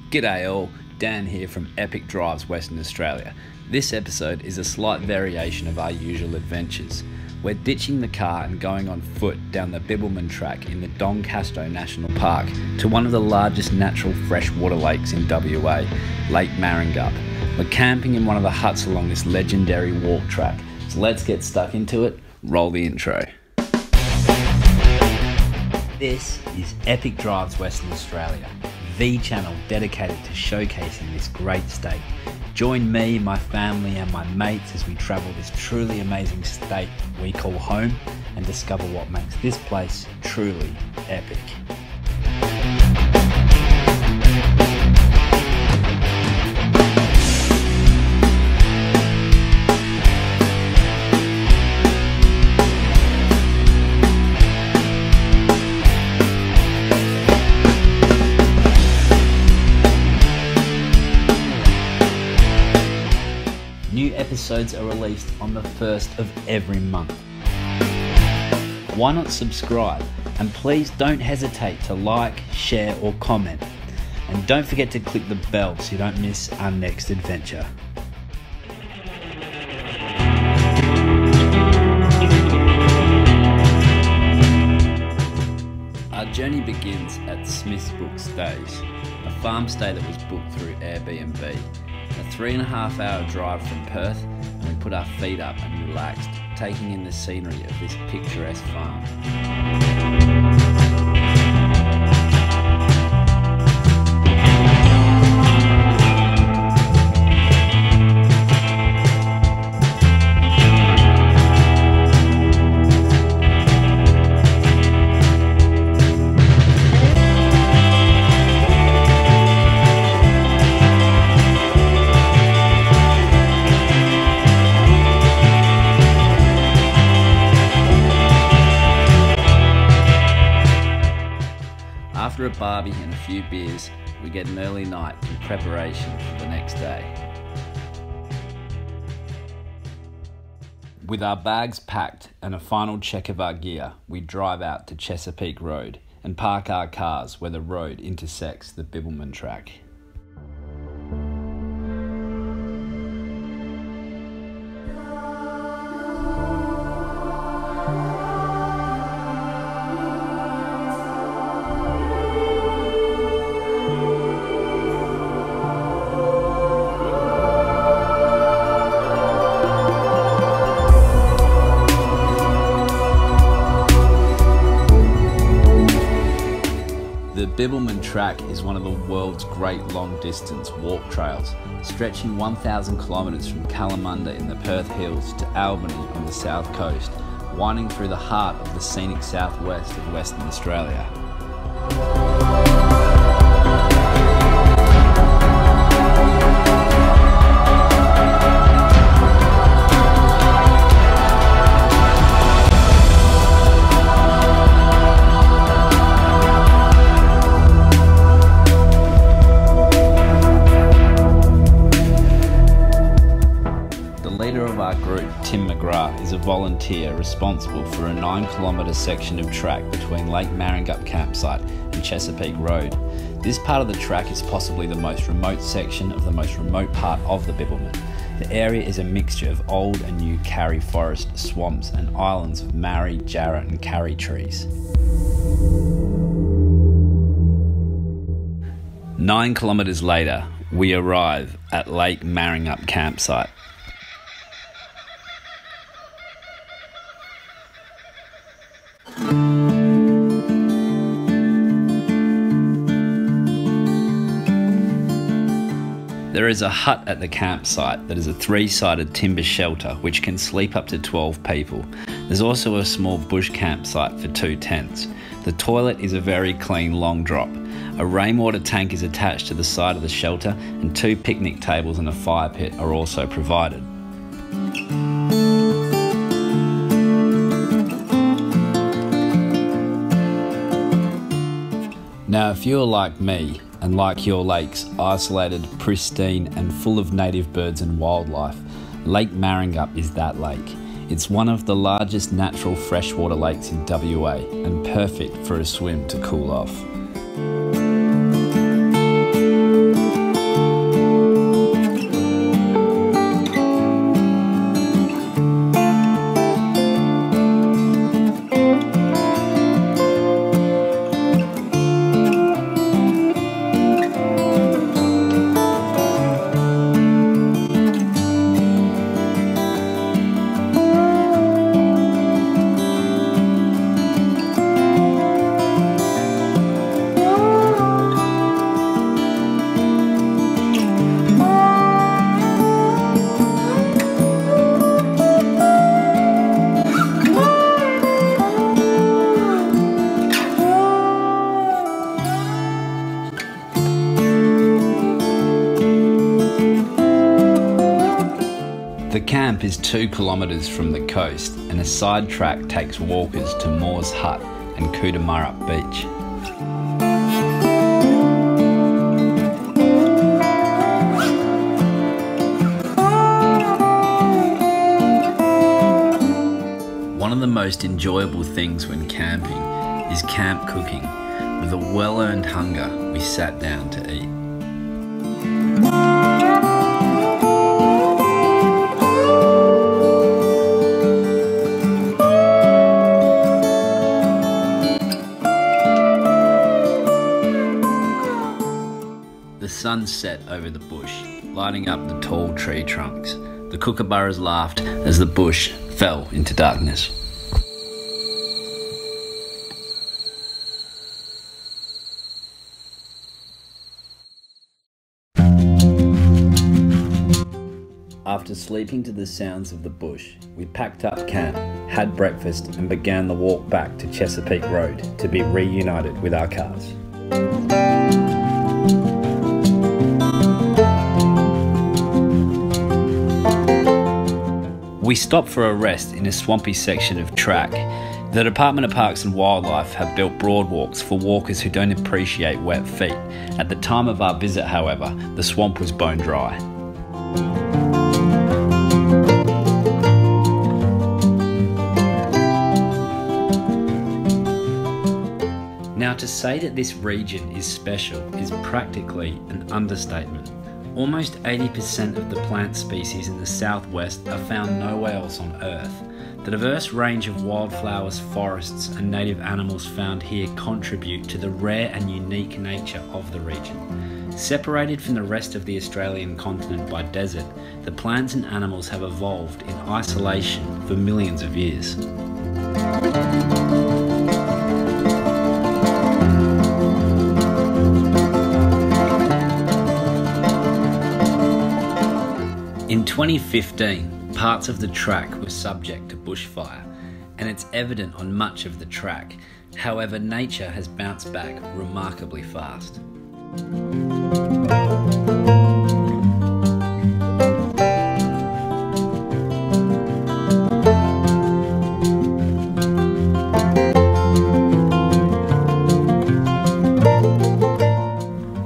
G'day all, Dan here from Epic Drives Western Australia. This episode is a slight variation of our usual adventures. We're ditching the car and going on foot down the Bibbulmun Track in the Doncaster National Park to one of the largest natural freshwater lakes in WA, Lake Maringup. We're camping in one of the huts along this legendary walk track, so let's get stuck into it. Roll the intro. This is Epic Drives Western Australia, the channel dedicated to showcasing this great state. Join me, my family and my mates as we travel this truly amazing state we call home and discover what makes this place truly epic. New episodes are released on the 1st of every month. Why not subscribe? And please don't hesitate to like, share or comment. And don't forget to click the bell so you don't miss our next adventure. Our journey begins at Smith's Brook Stays, a farm stay that was booked through Airbnb. A 3.5 hour drive from Perth, and we put our feet up and relaxed, taking in the scenery of this picturesque farm. After a barbie and a few beers, we get an early night in preparation for the next day. With our bags packed and a final check of our gear, we drive out to Chesapeake Road and park our cars where the road intersects the Bibbulmun Track. The Bibbulmun Track is one of the world's great long-distance walk trails, stretching 1,000 kilometres from Kalamunda in the Perth Hills to Albany on the south coast, winding through the heart of the scenic southwest of Western Australia. Is a volunteer responsible for a 9-kilometre section of track between Lake Maringup campsite and Chesapeake Road. This part of the track is possibly the most remote section of the most remote part of the Bibbulmun. The area is a mixture of old and new karri forest, swamps and islands of marri, jarrah and karri trees. 9 kilometres later, we arrive at Lake Maringup campsite. There is a hut at the campsite that is a 3-sided timber shelter which can sleep up to 12 people. There's also a small bush campsite for 2 tents. The toilet is a very clean long drop. A rainwater tank is attached to the side of the shelter and 2 picnic tables and a fire pit are also provided. Now if you're like me, and like your lakes, isolated, pristine and full of native birds and wildlife, Lake Maringup is that lake. It's one of the largest natural freshwater lakes in WA and perfect for a swim to cool off. The camp is 2 kilometres from the coast and a side track takes walkers to Moore's Hut and Coodumurrup Beach. One of the most enjoyable things when camping is camp cooking. With a well-earned hunger, we sat down to eat. The sun set over the bush, lighting up the tall tree trunks. The kookaburras laughed as the bush fell into darkness. After sleeping to the sounds of the bush, we packed up camp, had breakfast and began the walk back to Chesapeake Road to be reunited with our cars. We stopped for a rest in a swampy section of track. The Department of Parks and Wildlife have built broadwalks for walkers who don't appreciate wet feet. At the time of our visit, however, the swamp was bone dry. Now, to say that this region is special is practically an understatement. Almost 80% of the plant species in the southwest are found nowhere else on Earth. The diverse range of wildflowers, forests and native animals found here contribute to the rare and unique nature of the region. Separated from the rest of the Australian continent by desert, the plants and animals have evolved in isolation for millions of years. In 2015, parts of the track were subject to bushfire, and it's evident on much of the track. However, nature has bounced back remarkably fast.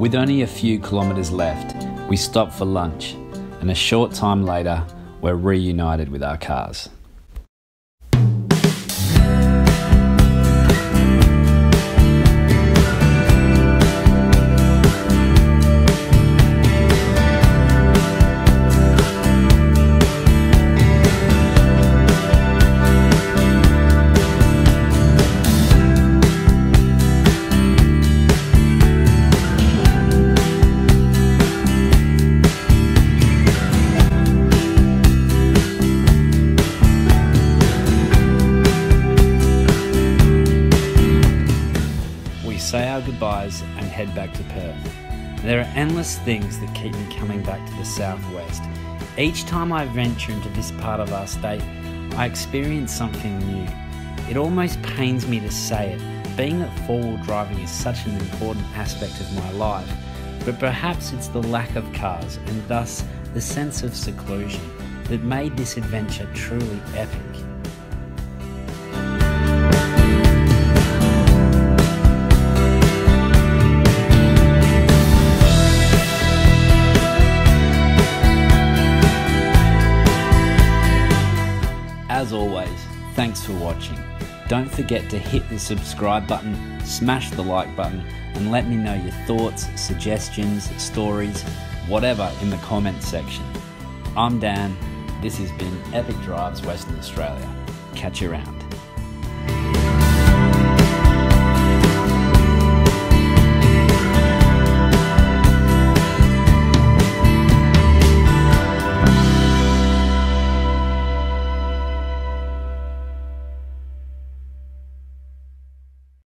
With only a few kilometres left, we stopped for lunch, and a short time later, we're reunited with our cars. Say our goodbyes and head back to Perth. There are endless things that keep me coming back to the southwest. Each time I venture into this part of our state, I experience something new. It almost pains me to say it, being that four-wheel driving is such an important aspect of my life, but perhaps it's the lack of cars and thus the sense of seclusion that made this adventure truly epic. As Thanks for watching. Don't forget to hit the subscribe button, smash the like button, and let me know your thoughts, suggestions, stories, whatever in the comments section. I'm Dan. This has been Epic Drives Western Australia. Catch you around.